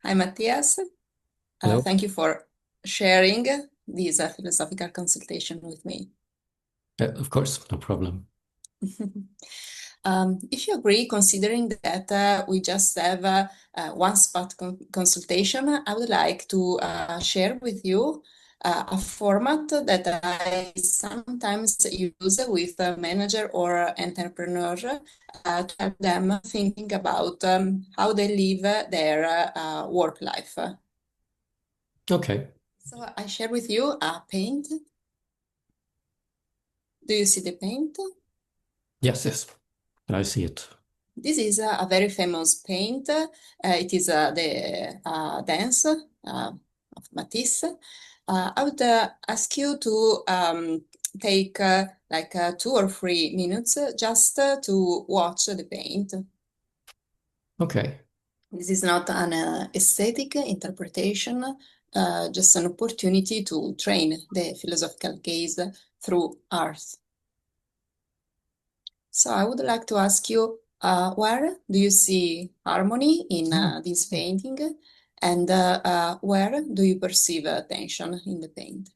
Hi, Matthias. Hello. Thank you for sharing this philosophical consultation with me. Of course, no problem. If you agree, considering that we just have one spot consultation, I would like to share with you a format that I sometimes use with a manager or entrepreneur to help them thinking about how they live their work life. Okay. So I share with you a paint. Do you see the paint? Yes, yes. I see it. This is a very famous paint. It is the dance of Matisse. I would ask you to take like 2 or 3 minutes just to watch the paint. Okay. This is not an aesthetic interpretation, just an opportunity to train the philosophical gaze through art. So I would like to ask you, where do you see harmony in this painting, and where do you perceive tension in the paint?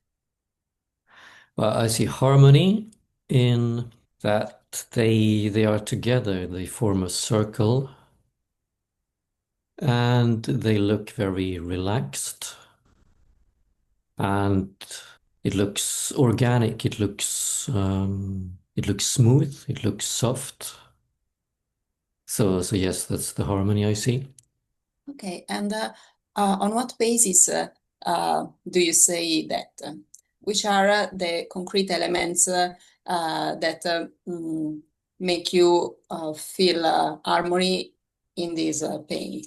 Well, I see harmony in that they are together. They form a circle and they look very relaxed and it looks organic. It looks smooth. It looks soft. So yes, that's the harmony I see. Okay, and on what basis do you say that? Which are the concrete elements that make you feel harmony in this paint?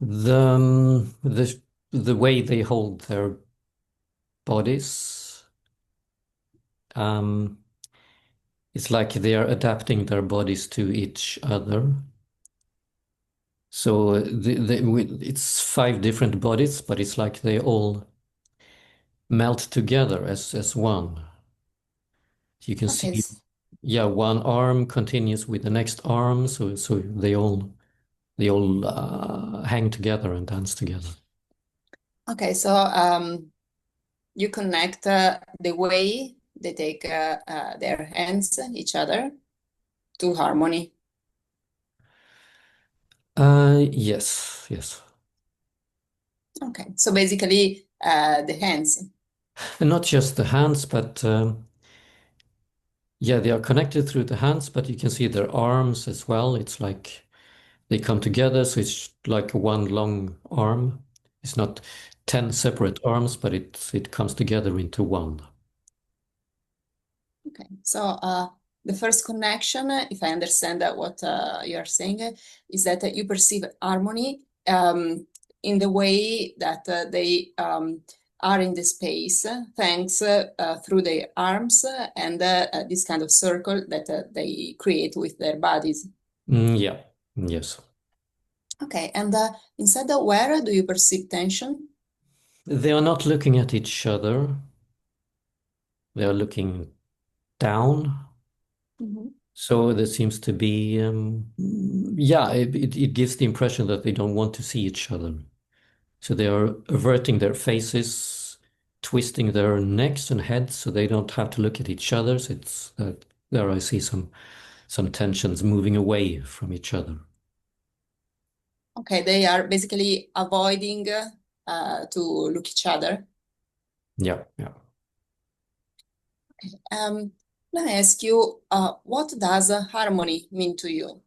The um, the the way they hold their bodies. Um, it's like they are adapting their bodies to each other. So it's 5 different bodies, but it's like they all melt together as one. You can Okay, see, yeah, one arm continues with the next arm, so they all hang together and dance together. okay, so you connect the way they take their hands, each other, to harmony. Yes, yes, Okay, so basically the hands. and not just the hands, but yeah, they are connected through the hands, but you can see their arms as well. It's like they come together, so it's like one long arm. It's not 10 separate arms, but it comes together into one. Okay, so the first connection, if I understand that what you are saying, is that you perceive harmony in the way that they are in the space, thanks through their arms and this kind of circle that they create with their bodies. Yeah, yes. Okay, and instead, where do you perceive tension? They are not looking at each other. They are looking down. Mhm. So there seems to be, yeah, it gives the impression that they don't want to see each other. So they are averting their faces, twisting their necks and heads so they don't have to look at each other. So it's there I see some tensions moving away from each other. Okay, they are basically avoiding to look each other. Yeah, yeah. Let me ask you, what does harmony mean to you?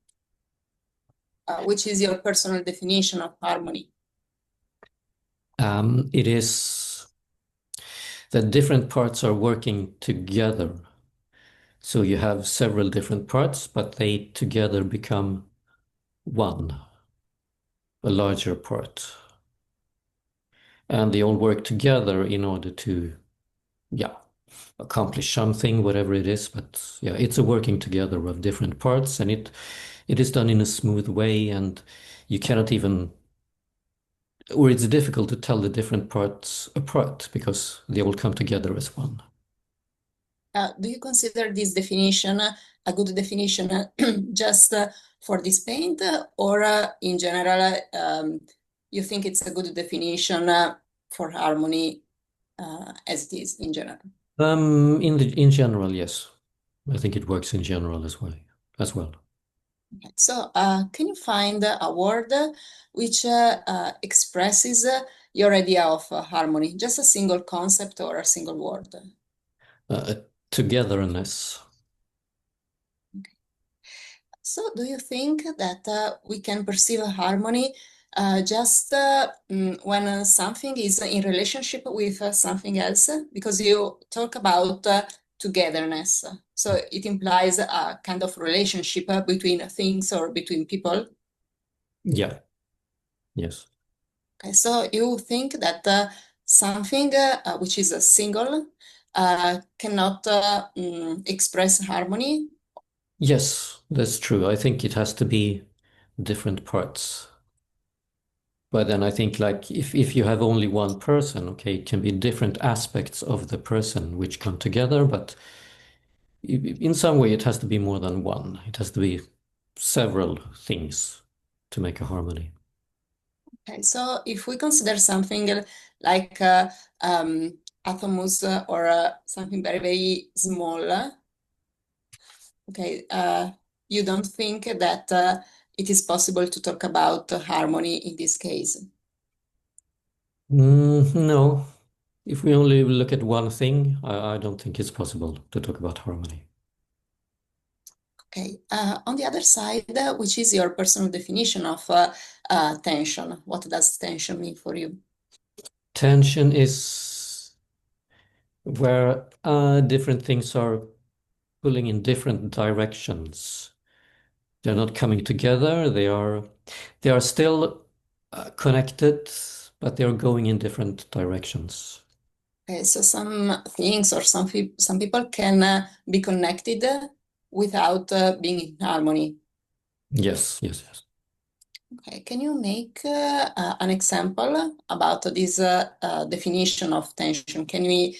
Which is your personal definition of harmony? It is that different parts are working together. So you have several different parts, but they together become one, a larger part. And they all work together in order to, yeah, accomplish something, whatever it is. But yeah, it's a working together of different parts, and it is done in a smooth way, and you cannot even, or it's difficult to tell the different parts apart because they all come together as one. Do you consider this definition a good definition just for this paint, or in general, you think it's a good definition for harmony as it is in general? In general, yes. I think it works in general as well. Okay. So, can you find a word which expresses your idea of harmony? Just a single concept or a single word? Uh, Togetherness. Okay. So, do you think that we can perceive a harmony just when something is in relationship with something else? Because you talk about togetherness. So, it implies a kind of relationship between things or between people. Yeah, yes. Okay, so you think that something which is a single cannot express harmony? Yes, that's true. I think it has to be different parts. But then I think like if you have only one person, okay, it can be different aspects of the person which come together, but in some way it has to be more than one. It has to be several things to make a harmony. Okay, so if we consider something like atoms or something very, very small, okay, you don't think that it is possible to talk about harmony in this case? No, if we only look at one thing, I don't think it's possible to talk about harmony. Okay. On the other side, which is your personal definition of tension? What does tension mean for you? Tension is where different things are pulling in different directions. They're not coming together. They are still connected, but they are going in different directions. Okay, so some things or some people can be connected without being in harmony. Yes, yes, yes. Okay, can you make an example about this definition of tension? Can you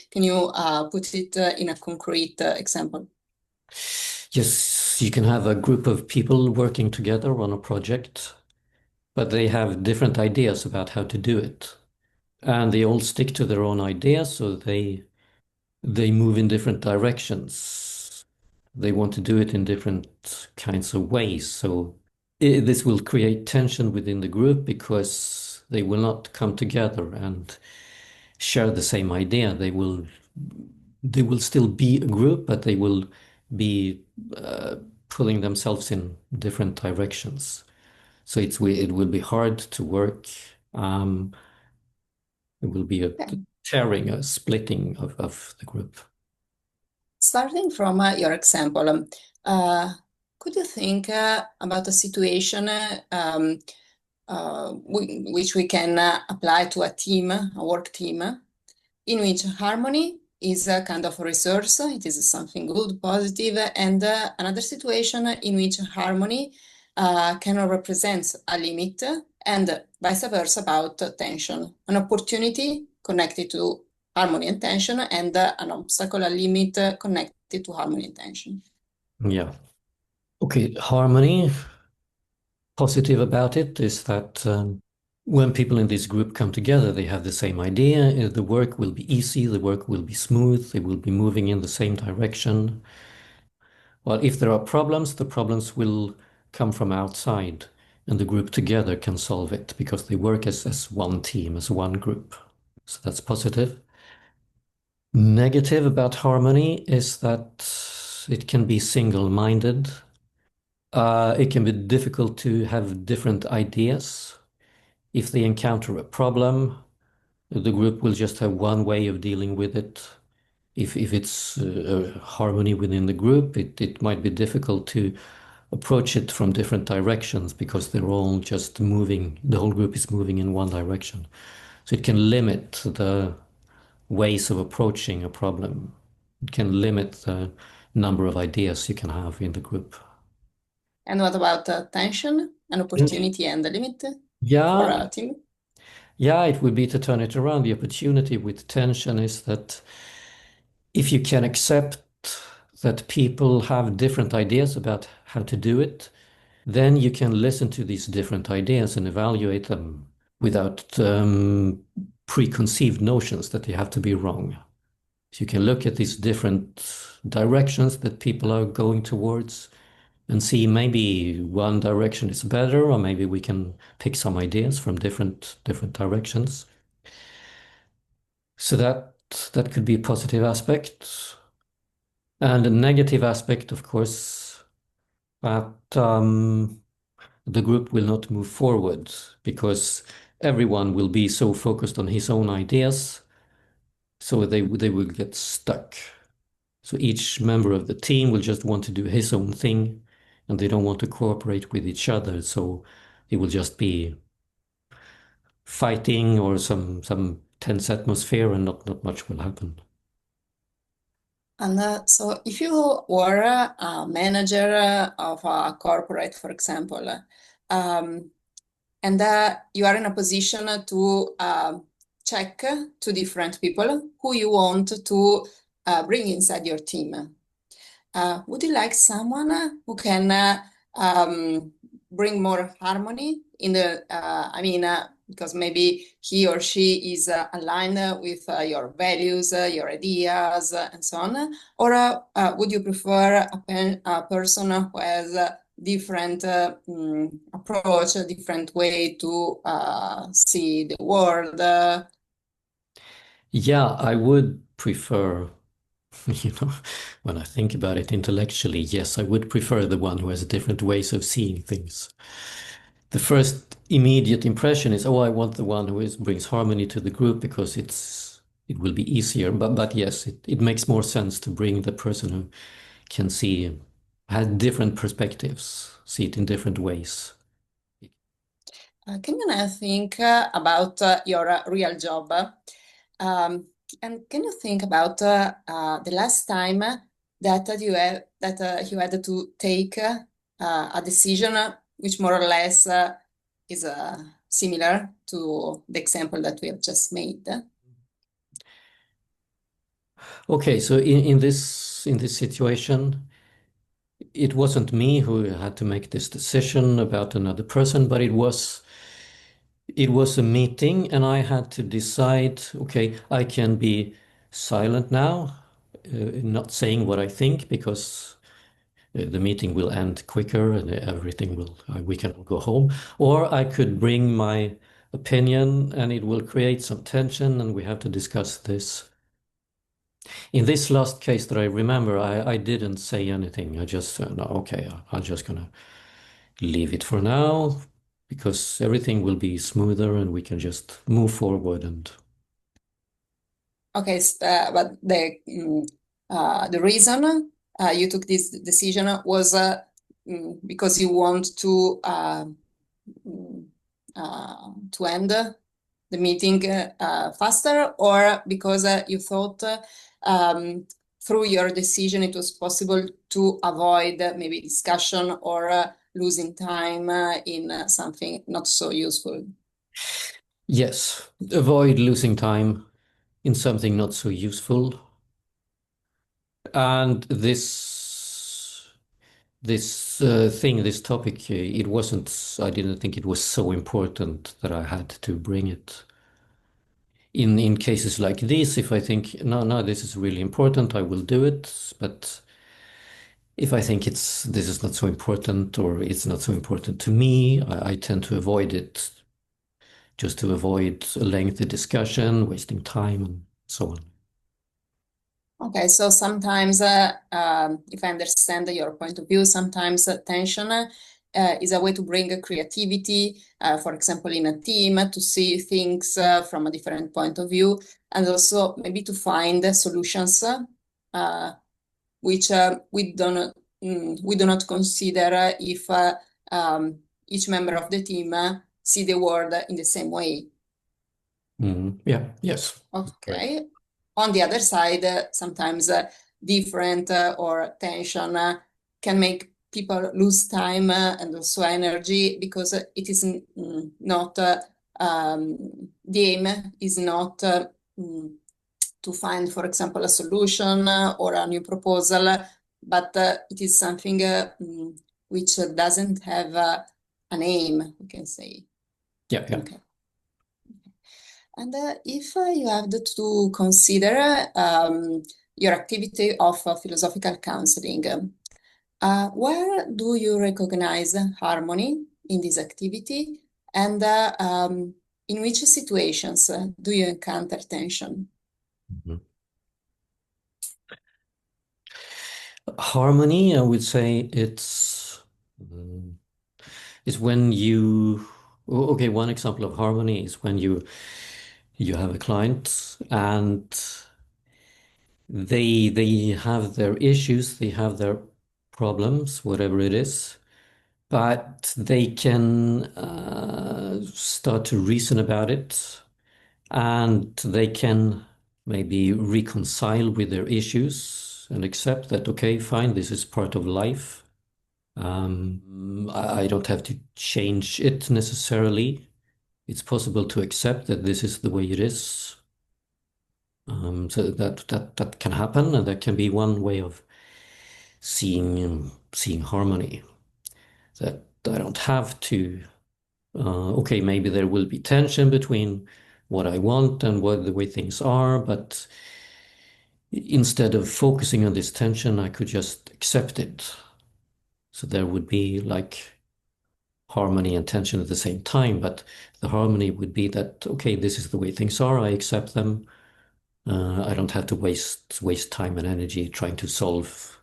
put it in a concrete example? Yes, you can have a group of people working together on a project, but they have different ideas about how to do it. And they all stick to their own ideas, so they move in different directions. They want to do it in different kinds of ways. So this will create tension within the group because they will not come together and share the same idea. They will still be a group, but they will be uh, pulling themselves in different directions. So it will be hard to work. Um, it will be a Okay. tearing, a splitting of the group. Starting from your example, uh, could you think about a situation which we can apply to a team, a work team, in which harmony is a kind of a resource, it is something good, positive, and another situation in which harmony can represent a limit, and vice versa about tension, an opportunity connected to harmony and tension, and an obstacle, a limit connected to harmony and tension. Yeah. Okay, harmony. Positive about it is that when people in this group come together, they have the same idea. The work will be easy, the work will be smooth, they will be moving in the same direction. Well, if there are problems, the problems will come from outside, and the group together can solve it because they work as one team, as one group. So that's positive. Negative about harmony is that it can be single-minded. It can be difficult to have different ideas. If they encounter a problem, the group will just have one way of dealing with it. If it's harmony within the group, it might be difficult to approach it from different directions because they're all just moving, the whole group is moving in one direction. So it can limit the ways of approaching a problem. It can limit the number of ideas you can have in the group. And what about tension, an opportunity and a limit for Yeah, a team? yeah, it would be to turn it around. The opportunity with tension is that if you can accept that people have different ideas about how to do it, then you can listen to these different ideas and evaluate them. without preconceived notions that they have to be wrong. So you can look at these different directions that people are going towards and see maybe one direction is better, or maybe we can pick some ideas from different directions. So that could be a positive aspect. And a negative aspect, of course, that the group will not move forward because everyone will be so focused on his own ideas, so they will get stuck. So each member of the team will just want to do his own thing, and they don't want to cooperate with each other. So it will just be fighting or some tense atmosphere, and not much will happen. And so if you were a manager of a corporate, for example, and you are in a position to check two different people who you want to bring inside your team. Would you like someone who can bring more harmony in the, because maybe he or she is aligned with your values, your ideas, and so on? Or would you prefer a person who has a different approach, a different way to see the world? Yeah, I would prefer, when I think about it intellectually, yes, I would prefer the one who has different ways of seeing things. The first immediate impression is, oh, I want the one who brings harmony to the group because it will be easier. But yes, it makes more sense to bring the person who can see, has different perspectives, see it in different ways. Can you now think about your real job? And can you think about the last time that you had to take a decision which more or less is similar to the example that we have just made? Okay, so in this situation, it wasn't me who had to make this decision about another person, but it was a meeting, and I had to decide, okay, I can be silent now, not saying what I think, because the meeting will end quicker and everything we can all go home. Or I could bring my opinion and it will create some tension and we have to discuss this. In this last case that I remember, I didn't say anything. I just said, no, okay, I'm just gonna leave it for now because everything will be smoother and we can just move forward. And Okay, but the reason you took this decision was because you want mm, to end the meeting faster, or because you thought through your decision it was possible to avoid maybe discussion or losing time in something not so useful? yes, avoid losing time in something not so useful. And this topic, it wasn't, I didn't think it was so important that I had to bring it. In cases like this, if I think, no, this is really important, I will do it. But if I think this is not so important or it's not so important to me, I tend to avoid it just to avoid a lengthy discussion, wasting time, and so on. Okay, so sometimes, if I understand your point of view, sometimes tension is a way to bring creativity, for example, in a team, to see things from a different point of view, and also maybe to find solutions which we do not consider if each member of the team see the world in the same way. Yeah, yes. Right. Okay. On the other side, sometimes different or tension can make people lose time and also energy, because it is not the aim is not to find, for example, a solution or a new proposal, but it is something which doesn't have a name, we can say. Yeah. Okay. And if you have to consider your activity of philosophical counseling, where do you recognize harmony in this activity? And in which situations do you encounter tension? Mhm. Harmony, I would say it's when you okay, one example of harmony is when you have a client and they have their issues, they have their problems, whatever it is, but they can start to reason about it and they can maybe reconcile with their issues and accept that, okay, fine, this is part of life. I don't have to change it necessarily. It's possible to accept that this is the way it is. So that can happen, and that can be one way of seeing harmony. That I don't have to. Okay, maybe there will be tension between what I want and what the way things are, but instead of focusing on this tension, I could just accept it. So there would be like harmony and tension at the same time, but the harmony would be that, okay, this is the way things are, I accept them. I don't have to waste time and energy trying to solve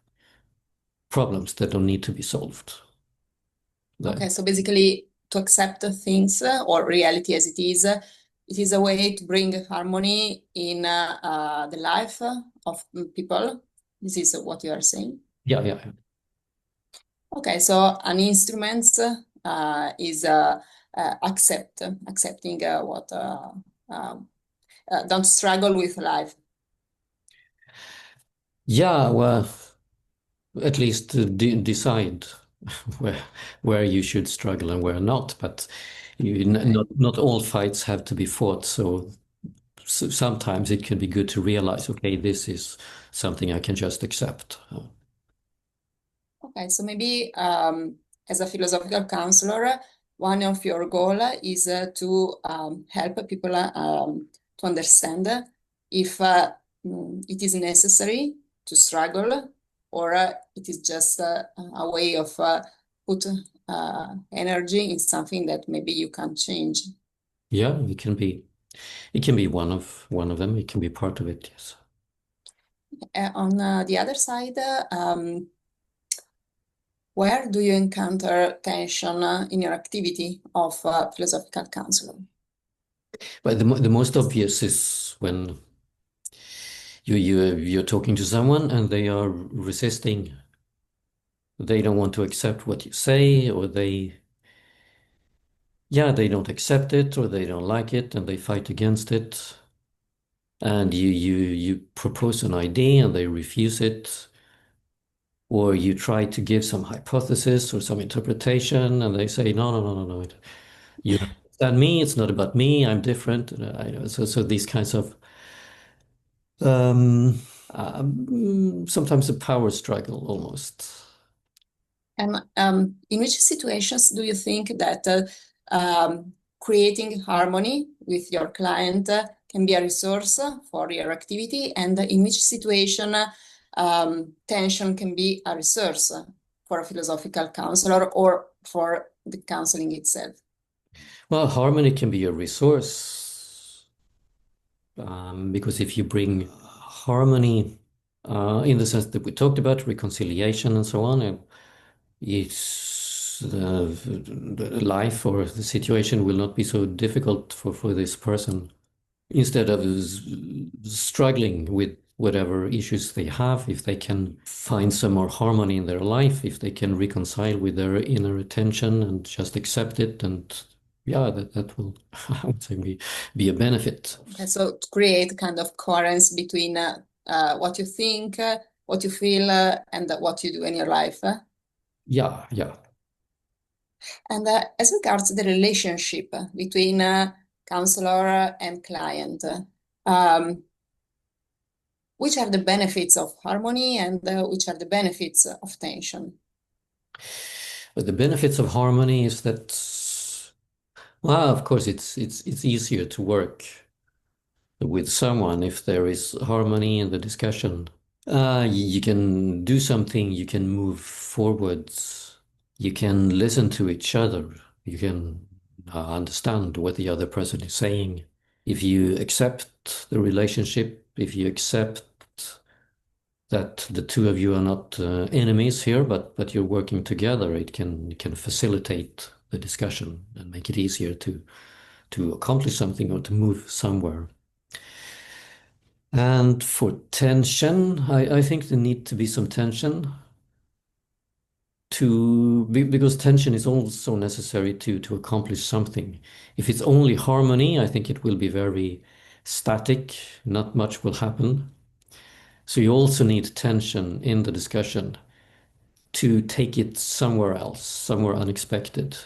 problems that don't need to be solved. Okay, so basically to accept things or reality as it is a way to bring harmony in the life of people. This is what you are saying. Yeah. Okay, so an instrument is accepting what um, don't struggle with life. Yeah, well, at least decide where where you should struggle and where not. But Okay. not all fights have to be fought. So sometimes it can be good to realize, okay, this is something I can just accept. Okay, so maybe as a philosophical counselor, one of your goal is to help people to understand if it is necessary to struggle or it is just a way of put energy in something that maybe you can change. Yeah, it can be one of them. It can be part of it. Yes. On the other side, where do you encounter tension in your activity of philosophical counselor? But the most obvious is when you're talking to someone and they are resisting. They don't want to accept what you say, or they don't accept it, or they don't like it, and they fight against it. And you propose an idea and they refuse it, or you try to give some hypothesis or some interpretation, and they say, no. You don't understand me. It's not about me. I'm different. I know. So these kinds of sometimes a power struggle almost. And in which situations do you think that creating harmony with your client can be a resource for your activity? And in which situation tension can be a resource for a philosophical counselor or for the counseling itself? Well, harmony can be a resource because if you bring harmony in the sense that we talked about, reconciliation and so on, it's the life or the situation will not be so difficult for this person. Instead of struggling with whatever issues they have, if they can find some more harmony in their life, if they can reconcile with their inner attention and just accept it, and yeah, that will, I would say, be a benefit. Okay, so to create kind of coherence between what you think, what you feel, and what you do in your life. Yeah. And as regards the relationship between counselor and client, um, which are the benefits of harmony and which are the benefits of tension? But the benefits of harmony is that, well, of course, it's easier to work. with someone, if there is harmony in the discussion, you can do something, you can move forwards, you can listen to each other, you can understand what the other person is saying. If you accept the relationship, if you accept that the two of you are not enemies here, but you're working together, it can facilitate the discussion and make it easier to accomplish something or to move somewhere. And for tension, I think there need to be some tension because tension is also necessary to accomplish something. If it's only harmony, I think it will be very static, not much will happen. So you also need tension in the discussion to take it somewhere else, somewhere unexpected.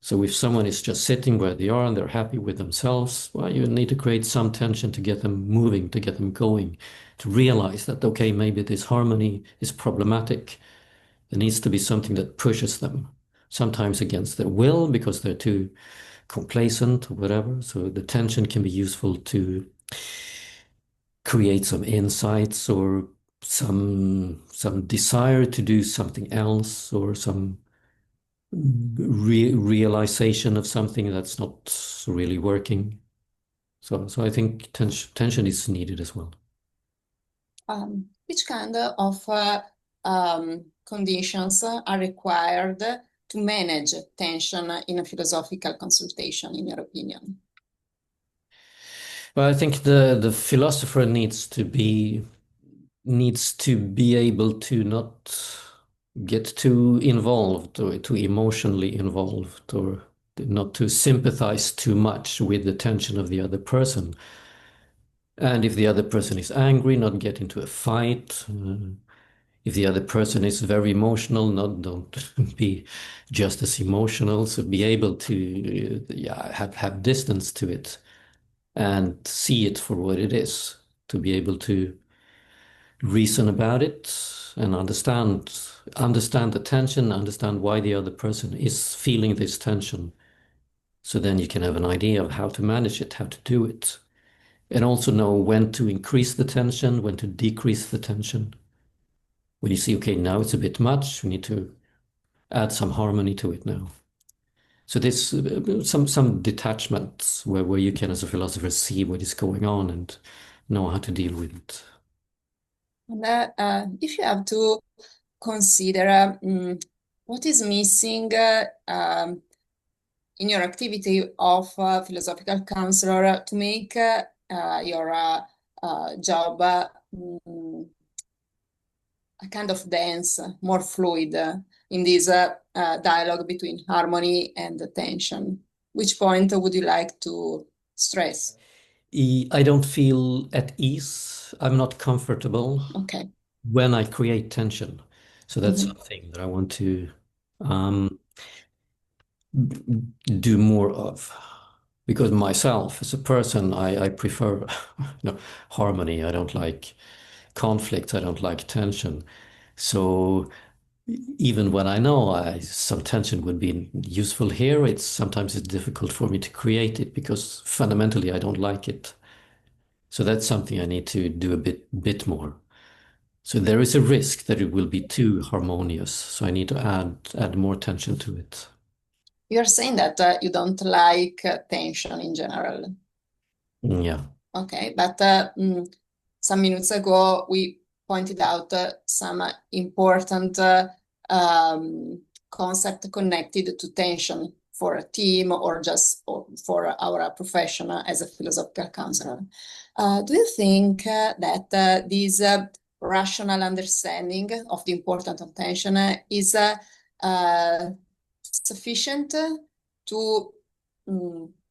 So if someone is just sitting where they are and they're happy with themselves, well, you need to create some tension to get them moving, to get them going, to realize that, okay, maybe this harmony is problematic. There needs to be something that pushes them, sometimes against their will because they're too complacent or whatever. So the tension can be useful to create some insights or some desire to do something else or some realization of something that's not really working. So I think tension is needed as well. Which kind of conditions are required to manage tension in a philosophical consultation, in your opinion? Well, I think the philosopher needs to be able to not get too involved or too emotionally involved or not to sympathize too much with the tension of the other person. And if the other person is angry, not get into a fight. If the other person is very emotional, not don't be just as emotional. So be able to yeah, have distance to it and see it for what it is. To be able to reason about it and understand the tension, understand why the other person is feeling this tension. So then you can have an idea of how to manage it, how to do it, and also know when to increase the tension, when to decrease the tension. When you see, okay, now it's a bit much, we need to add some harmony to it now. So there's some detachments where you can, as a philosopher, see what is going on and know how to deal with it. And if you have to consider what is missing in your activity of philosophical counselor to make your job a kind of dance, more fluid in this dialogue between harmony and tension. Which point would you like to stress? I don't feel at ease. I'm not comfortable Okay. when I create tension. So that's Mhm. something that I want to um, do more of. Because myself, as a person, I prefer harmony. I don't like conflict. I don't like tension. So even when I know some tension would be useful here, it's difficult for me to create it because fundamentally I don't like it. So that's something I need to do a bit more. So there is a risk that it will be too harmonious. So I need to add more tension to it. You're saying that you don't like tension in general. Yeah. Okay, but some minutes ago we pointed out some important concept connected to tension for a team or just for our profession as a philosophical counselor. Do you think that this rational understanding of the importance of tension is sufficient to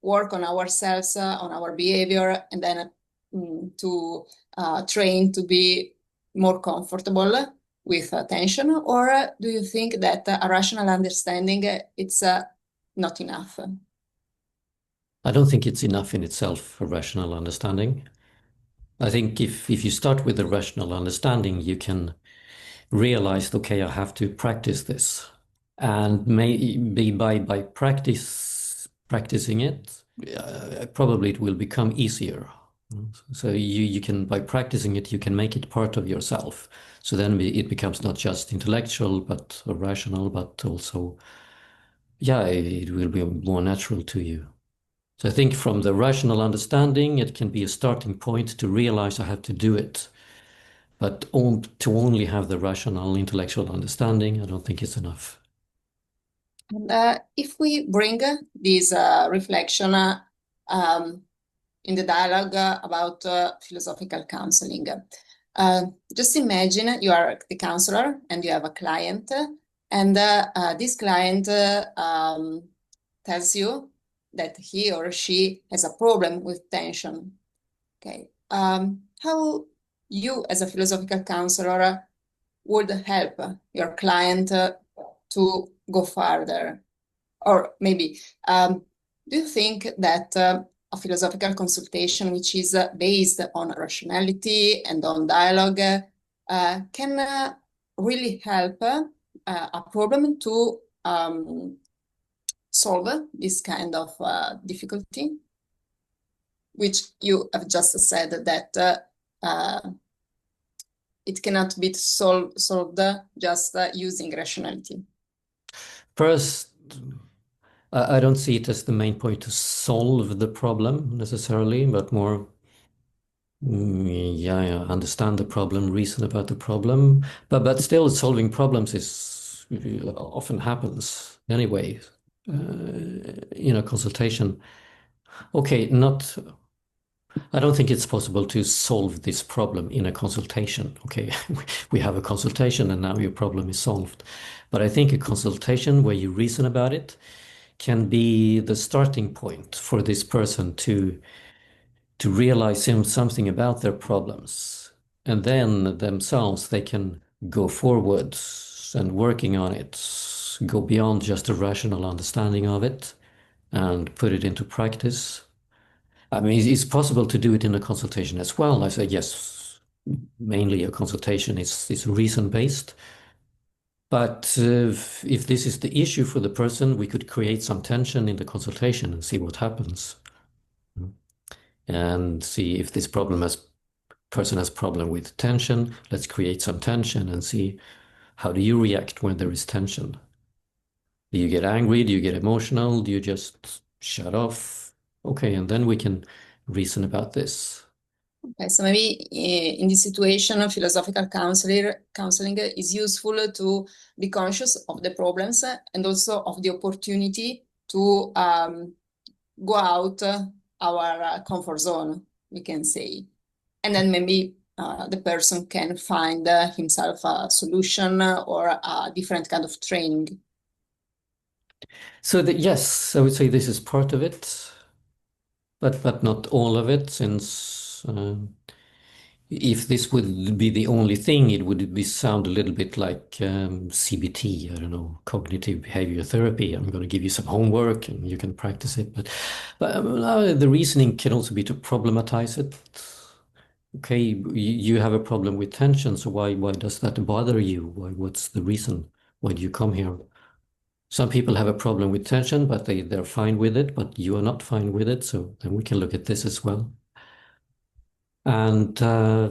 work on ourselves, on our behavior, and then to train to be more comfortable with attention? Or do you think that a rational understanding it's not enough? I don't think it's enough in itself, a rational understanding. I think if you start with a rational understanding, you can realize, okay, I have to practice this. And maybe by practicing it, probably it will become easier. So you can, by practicing it, you can make it part of yourself. So then it becomes not just intellectual, but rational, but also, yeah, it will be more natural to you. So I think from the rational understanding, it can be a starting point to realize I have to do it. But to only have the rational intellectual understanding, I don't think it's enough. And if we bring this reflection um, in the dialogue about philosophical counseling, just imagine you are the counselor and you have a client, and this client tells you that he or she has a problem with tension. Okay, how you as a philosophical counselor would help your client to go further? Or maybe, do you think that a philosophical consultation, which is based on rationality and on dialogue, can really help a problem to solve this kind of difficulty, which you have just said that it cannot be solved just using rationality? First, I don't see it as the main point to solve the problem necessarily, but more, yeah, understand the problem, reason about the problem. But still, solving problems is often happens anyway. Consultation. Okay, not. I don't think it's possible to solve this problem in a consultation. Okay, we have a consultation and now your problem is solved. But I think a consultation where you reason about it can be the starting point for this person to realize something about their problems. And then themselves, they can go forwards and working on it, go beyond just a rational understanding of it and put it into practice. I mean, it's possible to do it in a consultation as well. I say, yes, mainly a consultation is reason-based. But if this is the issue for the person, we could create some tension in the consultation and see what happens. And see if this person has problem with tension. Let's create some tension and see how do you react when there is tension. Do you get angry? Do you get emotional? Do you just shut off? Okay, and then we can reason about this. Okay, so maybe in this situation, philosophical counseling is useful to be conscious of the problems and also of the opportunity to go out our comfort zone, we can say. And then maybe the person can find himself a solution or a different kind of training. So that, yes, I would say this is part of it, but not all of it, since if this would be the only thing, it would sound a little bit like CBT, I don't know, cognitive behavior therapy. I'm going to give you some homework and you can practice it. But the reasoning can also be to problematize it. Okay, you have a problem with tension, so why does that bother you? What's the reason? Why do you come here? Some people have a problem with tension, but they're fine with it, but you are not fine with it. So then we can look at this as well. And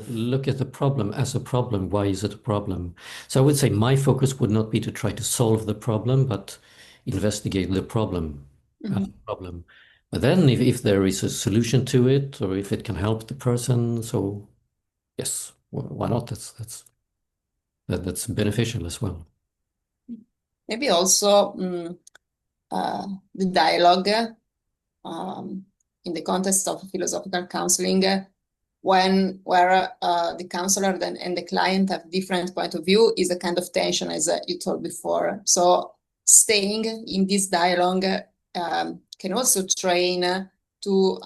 look at the problem as a problem. Why is it a problem? So I would say my focus would not be to try to solve the problem, but investigate the problem as a problem. But then if there is a solution to it, or if it can help the person, so yes, why not? That's beneficial as well. Maybe also the dialogue in the context of philosophical counseling, where the counselor and the client have different point of view, is a kind of tension, as you told before. So staying in this dialogue can also train to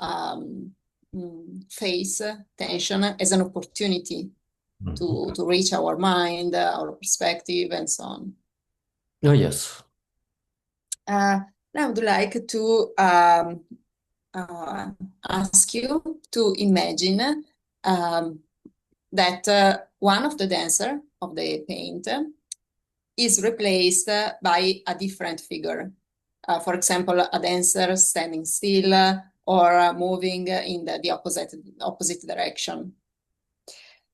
face tension as an opportunity to reach our mind, our perspective, and so on. Oh, yes. Now I would like to ask you to imagine that one of the dancer of the paint is replaced by a different figure. For example, a dancer standing still, or moving in the opposite direction.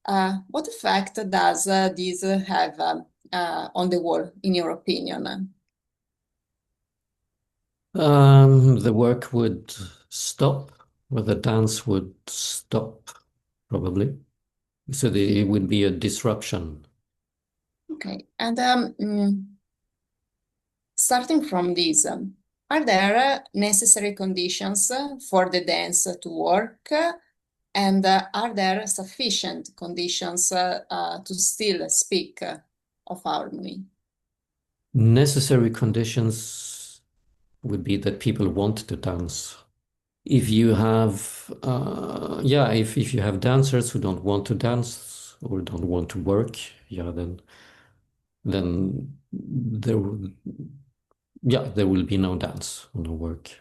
What effect does this have on the wall, in your opinion? The work would stop, or the dance would stop, probably. So it would be a disruption. Okay, and starting from this, are there necessary conditions for the dance to work? And are there sufficient conditions to still speak of harmony? Necessary conditions would be that people want to dance. If you have, if you have dancers who don't want to dance or don't want to work, then there will be no dance or no work.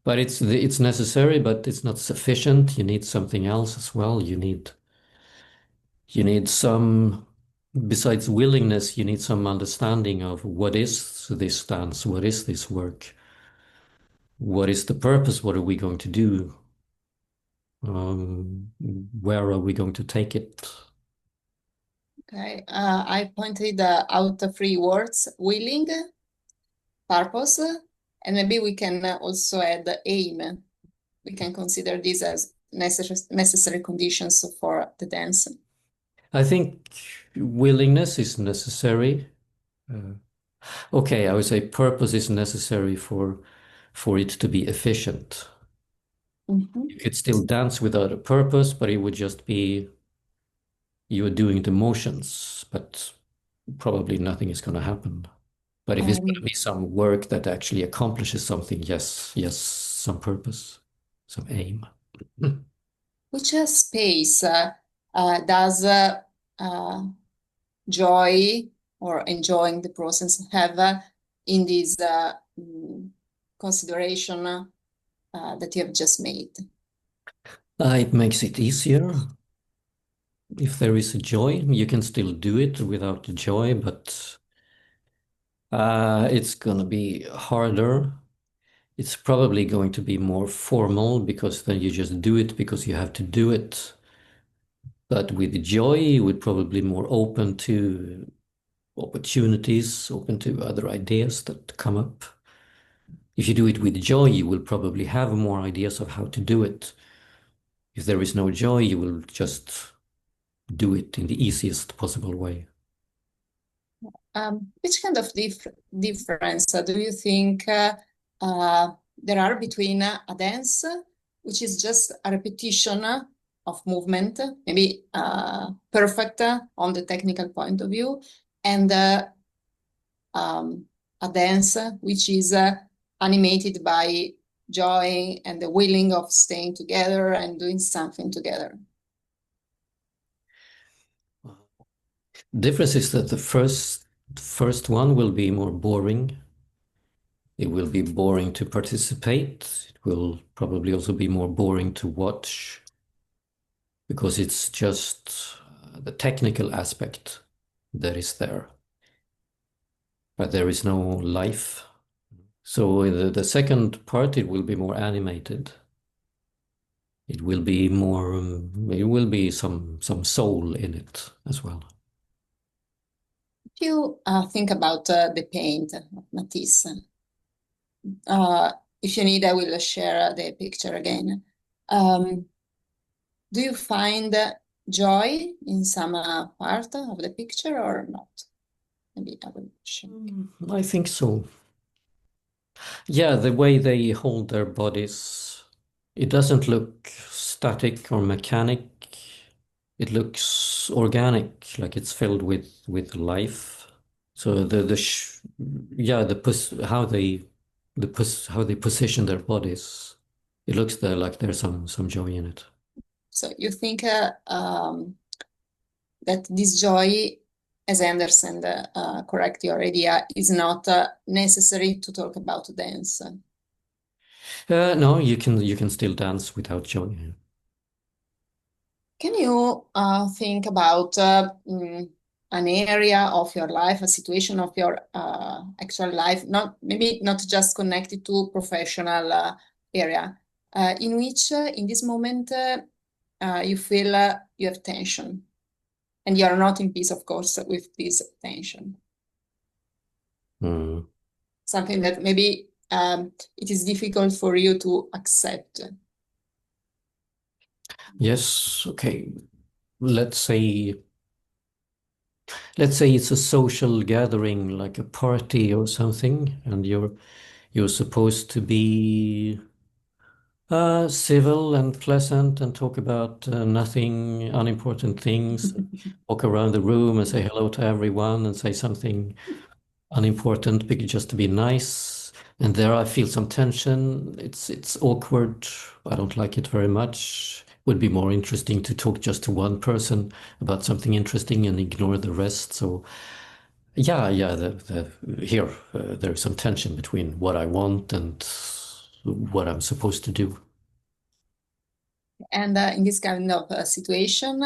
But it's necessary, but it's not sufficient. You need something else as well. You need some, besides willingness, you need some understanding of what is this dance, what is this work, what is the purpose, what are we going to do, where are we going to take it? Okay, I pointed out the three words: willing, purpose, and maybe we can also add aim. We can consider these as necessary conditions for the dance. I think willingness is necessary. Okay, I would say purpose is necessary for it to be efficient. Mhm. You could still dance without a purpose, but it would just be you're doing the motions, but probably nothing is going to happen. But if it's going to be some work that actually accomplishes something, yes, some purpose, some aim. Which space does joy or enjoying the process have in this consideration that you have just made? It makes it easier. If there is a joy, you can still do it without the joy, but it's going to be harder. It's probably going to be more formal because then you just do it because you have to do it. But with joy, you would probably more open to opportunities, open to other ideas that come up. If you do it with joy, you will probably have more ideas of how to do it. If there is no joy, you will just do it in the easiest possible way. Which kind of difference do you think there are between a dance, which is just a repetition of movement, maybe perfect on the technical point of view, and a dance which is animated by joy and the willing of staying together and doing something together? Difference is that the first one will be more boring. It will be boring to participate. It will probably also be more boring to watch because it's just the technical aspect that is there, but there is no life. So the second part, it will be more animated. It will be more, it will be some soul in it as well. If you think about the paint of Matisse, if you need, I will share the picture again. Do you find joy in some part of the picture or not? Maybe I will share. I think so. Yeah, the way they hold their bodies, it doesn't look static or mechanic. It looks organic, like it's filled with life. So how they position their bodies, it looks there like there's some joy in it. So you think that this joy, as I understand, correct your idea, is not necessary to talk about dance. No, you can still dance without joy. Can you think about an area of your life, a situation of your actual life, not maybe not just connected to professional area, in which in this moment you feel you have tension and you are not in peace, of course, with this tension. Something that maybe it is difficult for you to accept. Yes, okay. Let's say it's a social gathering, like a party or something, and you're supposed to be civil and pleasant and talk about nothing, unimportant things. Walk around the room and say hello to everyone and say something unimportant, just to be nice. And there I feel some tension. It's awkward. I don't like it very much. Would be more interesting to talk just to one person about something interesting and ignore the rest. So yeah, here there's some tension between what I want and what I'm supposed to do. And in this kind of situation,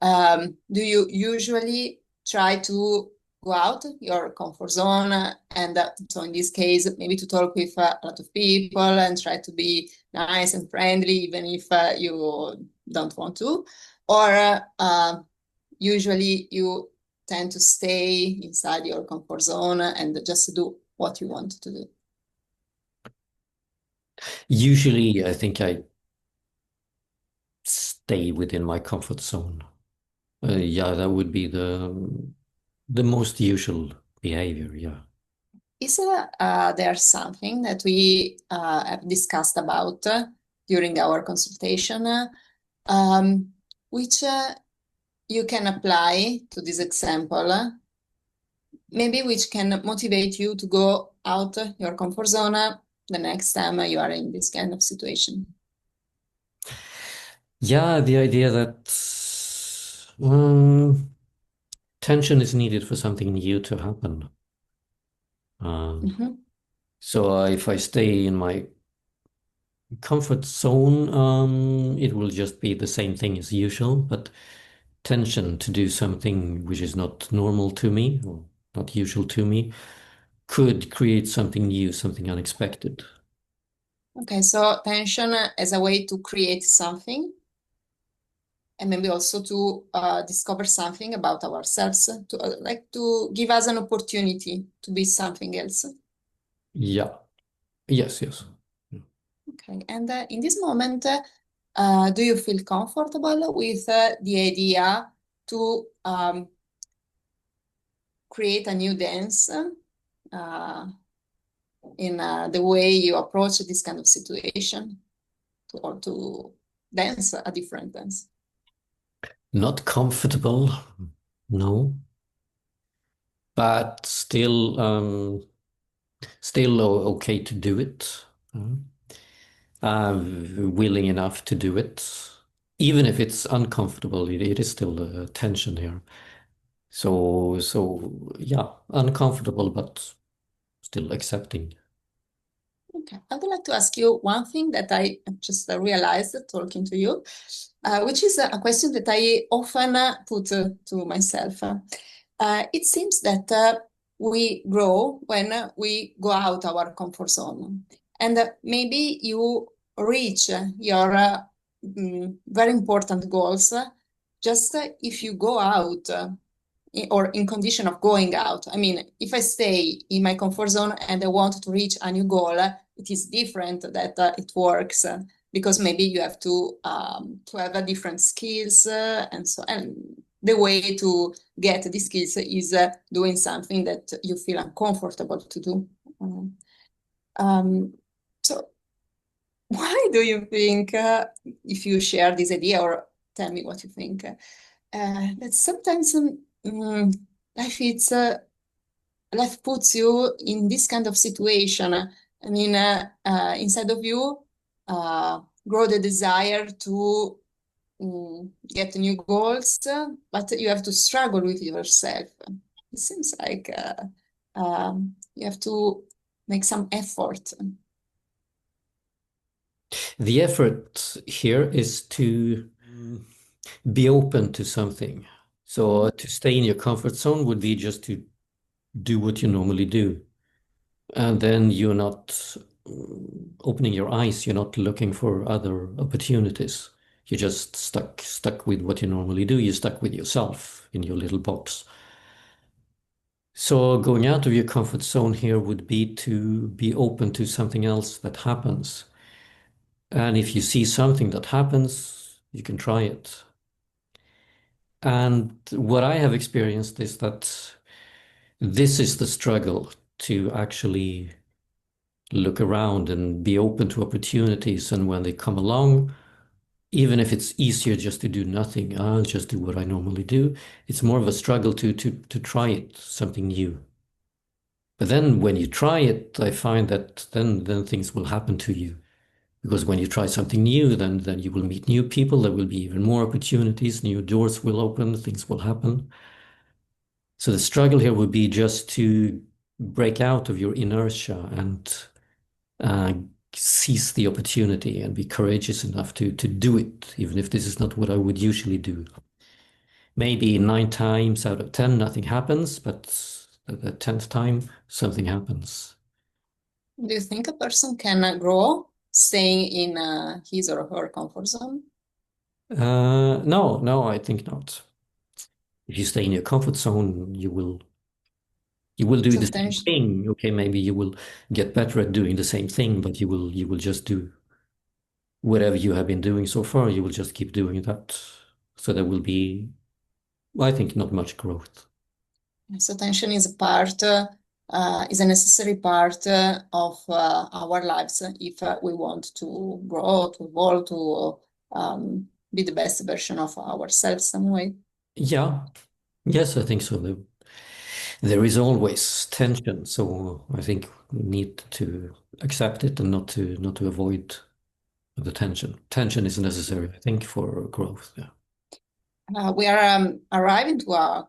do you usually try to go out your comfort zone? And so in this case, maybe to talk with a lot of people and try to be nice and friendly, even if you don't want to? Or usually you tend to stay inside your comfort zone and just do what you want to do? Usually, I think I stay within my comfort zone. Yeah, that would be the most usual behavior. Yeah. Is there something that we have discussed about during our consultation, which you can apply to this example, maybe which can motivate you to go out your comfort zone the next time you are in this kind of situation? Yeah, the idea that tension is needed for something new to happen. Mhm. So if I stay in my comfort zone, it will just be the same thing as usual, but tension to do something which is not normal to me or not usual to me could create something new, something unexpected. Okay, so tension as a way to create something and maybe also to discover something about ourselves, to like to give us an opportunity to be something else. Yeah. Yes. Okay, and in this moment, do you feel comfortable with the idea to create a new dance in the way you approach this kind of situation, or to dance a different dance? Not comfortable, no, but still okay to do it. Mm. Willing enough to do it, even if it's uncomfortable. It is still a tension here. So yeah, uncomfortable, but still accepting. Okay, I would like to ask you one thing that I just realized talking to you, which is a question that I often put to myself. It seems that we grow when we go out our comfort zone, and maybe you reach your very important goals just if you go out or in condition of going out. I mean, if I stay in my comfort zone and I want to reach a new goal, it is different that it works because maybe you have to have a different skills and so and the way to get these skills is doing something that you feel uncomfortable to do. Um, so why do you think, if you share this idea or tell me what you think, that sometimes life it's life puts you in this kind of situation. I mean, inside of you, grow the desire to get new goals, but you have to struggle with yourself. It seems like you have to make some effort. The effort here is to be open to something. So to stay in your comfort zone would be just to do what you normally do. And then you're not opening your eyes. You're not looking for other opportunities. You're just stuck with what you normally do. You're stuck with yourself in your little box. So going out of your comfort zone here would be to be open to something else that happens. And if you see something that happens, you can try it. And what I have experienced is that this is the struggle, to actually look around and be open to opportunities. And when they come along, even if it's easier just to do nothing, I'll just do what I normally do. It's more of a struggle to try it, something new. But then when you try it, I find that then things will happen to you. Because when you try something new, then you will meet new people. There will be even more opportunities. New doors will open. Things will happen. So the struggle here would be just to break out of your inertia and uh, seize the opportunity and be courageous enough to do it, even if this is not what I would usually do. Maybe 9 times out of 10, nothing happens, but the 10th time, something happens. Do you think a person can grow staying in his or her comfort zone? No, I think not. If you stay in your comfort zone, you will do So the same thing. Okay, maybe you will get better at doing the same thing, but you will just do whatever you have been doing so far. You will just keep doing that. So there will be, I think, not much growth. So tension is a part, is a necessary part of our lives if we want to grow, to evolve, to be the best version of ourselves some way. Yeah, yes, I think so. There is always tension, so I think we need to accept it and not to avoid the tension. Tension is necessary, I think, for growth. Yeah. We are arriving to a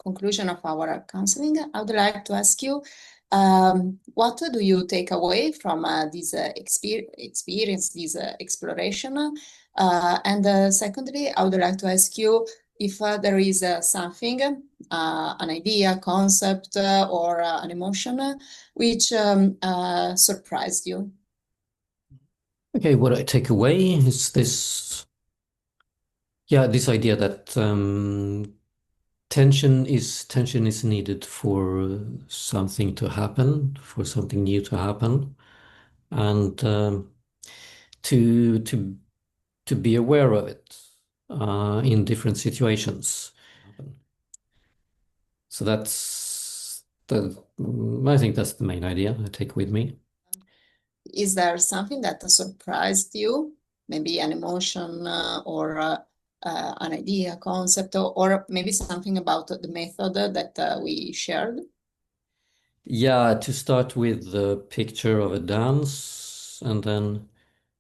conclusion of our counseling. I would like to ask you, what do you take away from this experience, this exploration? And secondly, I would like to ask you if there is something, an idea, concept, or an emotion which surprised you. Okay, what I take away is this idea that tension is needed for something to happen, for something new to happen, and to be aware of it in different situations. So I think that's the main idea I take with me. Is there something that surprised you? Maybe an emotion or an idea, concept, or maybe something about the method that we shared? Yeah, to start with the picture of a dance, and then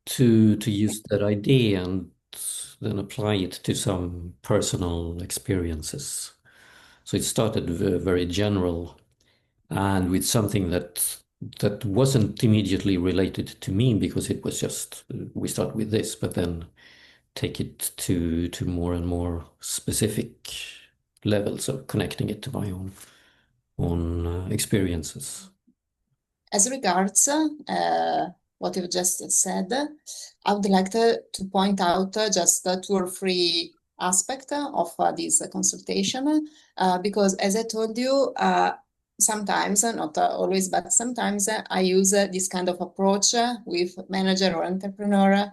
to use that idea and then apply it to some personal experiences. So it started very general and with something that wasn't immediately related to me, because it was just we start with this, but then take it to more and more specific levels of connecting it to my own experiences. As regards what you've just said, I would like to point out just 2 or 3 aspects of this consultation, because as I told you, sometimes, not always, but sometimes I use this kind of approach with manager or entrepreneur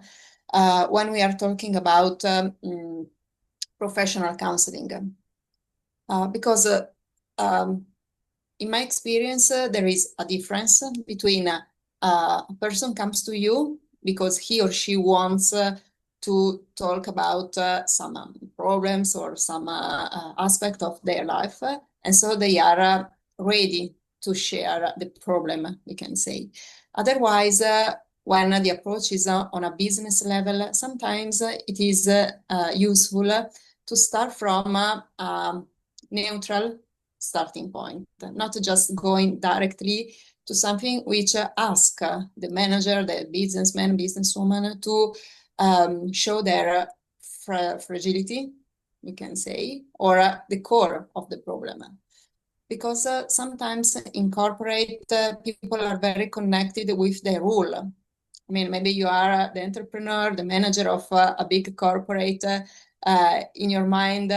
when we are talking about professional counseling. Because in my experience, there is a difference between a person comes to you because he or she wants to talk about some problems or some aspect of their life, and so they are ready to share the problem, we can say. Otherwise, when the approach is on a business level, sometimes it is useful to start from a neutral starting point, not just going directly to something which ask the manager, the businessman, businesswoman to show their fragility, we can say, or the core of the problem. because sometimes in corporate, people are very connected with their role. I mean, maybe you are the entrepreneur, the manager of a big corporate. In your mind,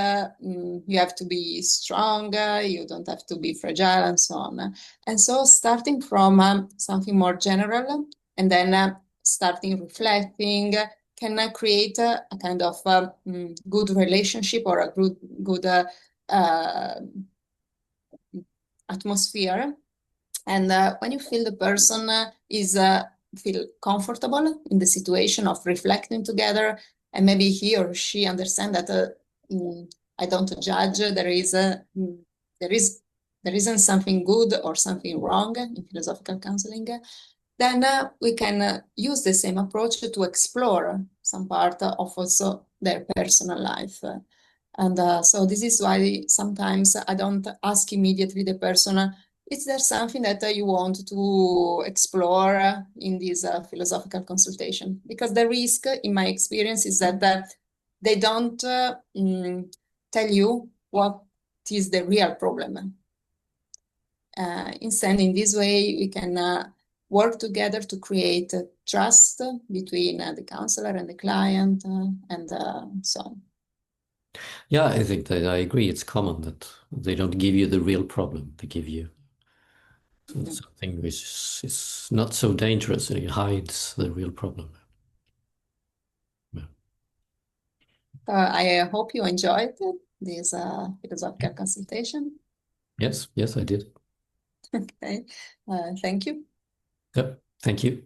you have to be strong, you don't have to be fragile, and so on. And so, starting from something more general and then starting reflecting can create a kind of good relationship or a good uh, atmosphere. And when you feel the person is feel comfortable in the situation of reflecting together, and maybe he or she understand that I don't judge. There is there isn't something good or something wrong in philosophical counseling. Then we can use the same approach to explore some part of also their personal life. And so this is why sometimes I don't ask immediately the person, is there something that you want to explore in this philosophical consultation? Because the risk, in my experience, is that they don't tell you what is the real problem. Instead, in this way, we can work together to create trust between the counselor and the client and so on. Yeah, I think that I agree. It's common that they don't give you the real problem. They give you something which is not so dangerous and it hides the real problem. Yeah. I hope you enjoyed this philosophical consultation. Yes, yes, I did. Okay, thank you. Yep, thank you.